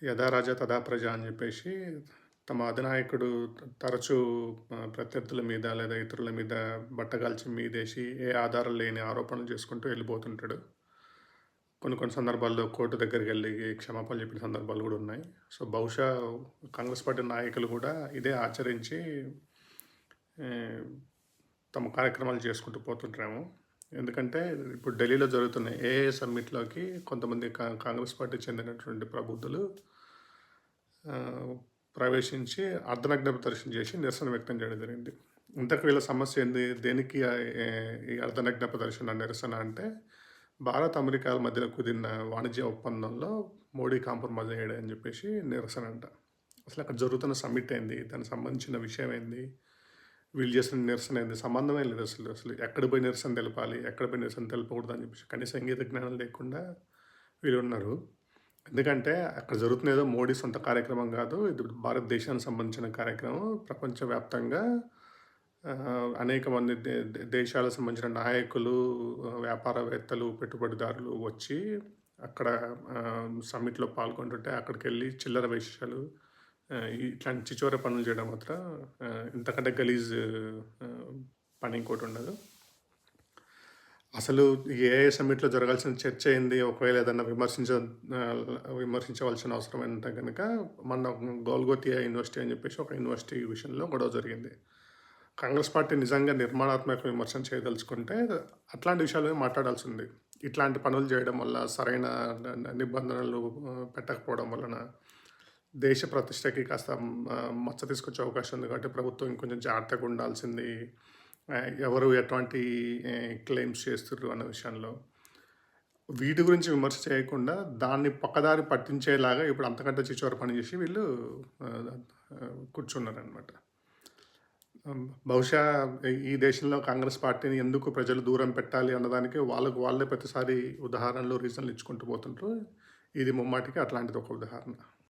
యథా రాజా తథా ప్రజ అని చెప్పేసి తమ అధినాయకుడు తరచూ ప్రత్యర్థుల మీద లేదా ఇతరుల మీద బట్టగాల్చి మీదేసి ఏ ఆధారం లేని ఆరోపణలు చేసుకుంటూ వెళ్ళిపోతుంటాడు. కొన్ని కొన్ని సందర్భాల్లో కోర్టు దగ్గరికి వెళ్ళి క్షమాపణలు చెప్పిన సందర్భాలు కూడా ఉన్నాయి. సో బహుశా కాంగ్రెస్ పార్టీ నాయకులు కూడా ఇదే ఆచరించి ఆ, తమ కార్యక్రమాలు చేసుకుంటూ పోతుంటారేమో. ఎందుకంటే ఇప్పుడు ఢిల్లీలో జరుగుతున్న ఏఏ సమ్మిట్లోకి కొంతమంది కాంగ్రెస్ పార్టీ చెందినటువంటి ప్రబుద్ధులు ఆ, ప్రవేశించి అర్ధనగ్న ప్రదర్శన చేసి నిరసన వ్యక్తం చేయడం జరిగింది. ఇంతకు వీళ్ళ సమస్య ఏంది? దేనికి ఈ అర్ధనగ్న ప్రదర్శన నిరసన అంటే భారత్ అమెరికాల మధ్యలో కుదిరిన వాణిజ్య ఒప్పందంలో మోడీ కాంప్రమైజ్ అయ్యాడని చెప్పేసి నిరసన అంట. అసలు అక్కడ జరుగుతున్న సమ్మిట్ ఏంది? దానికి సంబంధించిన విషయం ఏంది? వీళ్ళు చేసిన నిరసన ఏంది? సంబంధమే లేదు అసలు. అసలు ఎక్కడ పోయి నిరసన తెలపాలి, ఎక్కడ పోయి నిరసన తెలపకూడదు అని చెప్పేసి కనీసం ఇంగిత జ్ఞానం లేకుండా వీళ్ళు ఉన్నారు. ఎందుకంటే అక్కడ జరుగుతున్నదో మోడీ సొంత కార్యక్రమం కాదు. ఇది భారతదేశానికి సంబంధించిన కార్యక్రమం. ప్రపంచవ్యాప్తంగా అనేక మంది దేశాలకు సంబంధించిన నాయకులు, వ్యాపారవేత్తలు, పెట్టుబడిదారులు వచ్చి అక్కడ సమ్మిట్‌లో పాల్గొంటుంటే అక్కడికెళ్ళి చిల్లర వేషాలు, ఇట్లాంటి చిచోర పనులు చేయడం మాత్రం ఇంతకంటే గలీజ్ పని ఇంకోటుండదు. అసలు ఏఐ సమ్మిట్‌లో జరగాల్సిన చర్చ ఏంది? ఒకవేళ ఏదన్నా విమర్శించవలసిన అవసరం ఉంటే గనక మన గోల్గోతియా యూనివర్సిటీ అని చెప్పేసి ఒక యూనివర్సిటీ విషయంలో గొడవ జరిగింది. కాంగ్రెస్ పార్టీ నిజంగా నిర్మాణాత్మక విమర్శన చేయదలుచుకుంటే అట్లాంటి విషయాలు మాట్లాడాల్సింది. ఇట్లాంటి పనులు చేయడం వల్ల సరైన నిబంధనలు పెట్టకపోవడం వలన దేశ ప్రతిష్టకి కాస్త మచ్చ తీసుకొచ్చే అవకాశం ఉంది. కాబట్టి ప్రభుత్వం ఇంకొంచెం జాగ్రత్తగా ఉండాల్సింది. ఎవరు ఎటువంటి క్లెయిమ్స్ చేస్తుర్రు అన్న విషయంలో వీటి గురించి విమర్శ చేయకుండా దాన్ని పక్కదారి పట్టించేలాగా ఇప్పుడు అంతకంటే చిచోర పని చేసి వీళ్ళు కూర్చున్నారనమాట. బహుశా ఈ దేశంలో కాంగ్రెస్ పార్టీని ఎందుకు ప్రజలు దూరం పెట్టాలి అన్నదానికి వాళ్ళకు వాళ్ళే ప్రతిసారి ఉదాహరణలు, రీజన్లు ఇచ్చుకుంటూ పోతుంటారు. ఇది ముమ్మాటికి అట్లాంటిది ఒక ఉదాహరణ.